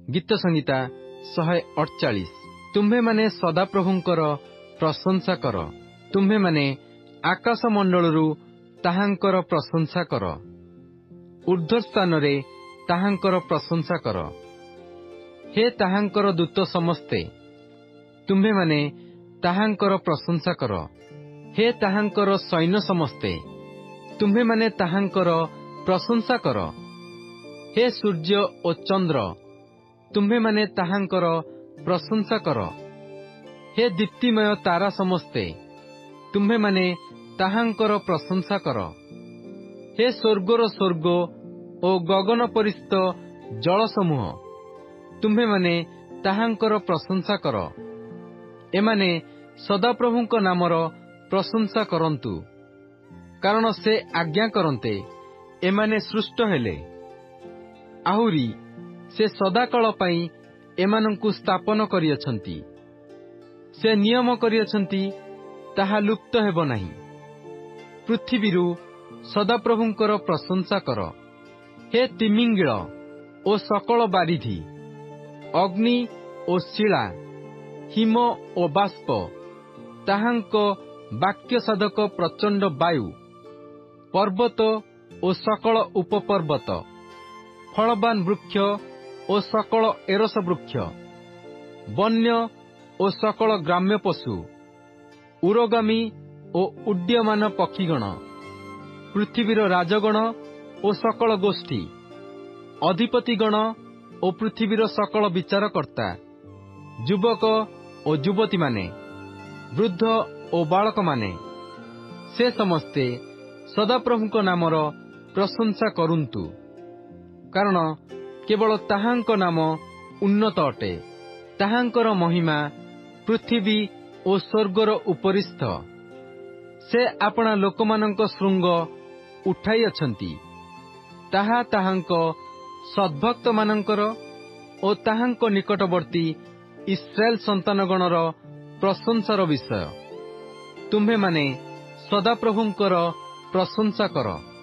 गीत संहिता 148। तुम्हे माने सदाप्रभुंकर प्रशंसा कर, तुम्हे माने आकाश मंडलरू ताहांकर प्रशंसा कर, ऊर्ध्व स्थान रे ताहांकर प्रशंसा कर। हे ताहांकर दूत समस्ते, तुम्हे माने ताहांकर प्रशंसा कर। हे ताहांकर सैन्य समस्ते, तुम्हे माने ताहांकर प्रशंसा कर। हे सूर्य ओ चंद्र, तुम्हे माने ताहांकर प्रशंसा कर। हे दीप्तिमय तारा समस्ते, तुम्हे माने ताहांकर प्रशंसा कर। हे स्वर्गर स्वर्ग ओ गगन परिस्थ जल समूह, तुम्हे माने ताहांकर प्रशंसा कर। एमाने सदाप्रभुंक नामर प्रशंसा करंतु, कारण से आज्ञा करन्ते एमाने सृष्ट हेले। आहुरी से सदाकाल पई एमानंकु स्थापन करियछंती, से नियम करियछंती, ताहा लुप्त हेबो नाही। पृथ्वीरू सदाप्रभुंकर प्रशंसा कर। हे तिमिंगिळ ओ सकल बारिधि, अग्नि ओ शिला, हिम ओ बाष्प, ताहांक वाक्य साधक प्रचंड वायु, पर्वत ओ सकल उपपर्वत, फलवान वृक्ष ओ सकल एरस वृक्ष, वन्य ओ सकल ग्राम्य पशु, उरगामी ओ उड्यमान पक्षीगण, पृथ्वीर राजगण ओ सकल गोष्ठी, अधिपतिगण ओ पृथ्वीर सकल विचारकर्ता, युवक ओ युवती माने, वृद्ध ओ बालक माने, से समस्ते सदाप्रभुंक नामर प्रशंसा करुंतु, कारण केवल ताहांक नाम उन्नत अटे। ताहांकर महिमा पृथ्वी ओ स्वर्गर उपरिस्थ। से आपणा लोकमानंक श्रृंग उठाई अछंती, ताहा ताहांक सद्भक्त मानंकर ओ ताहांक निकटवर्ती इस्राएल संतानगणर प्रशंसार विषय। तुम्हे माने सदाप्रभुंकर प्रशंसा कर।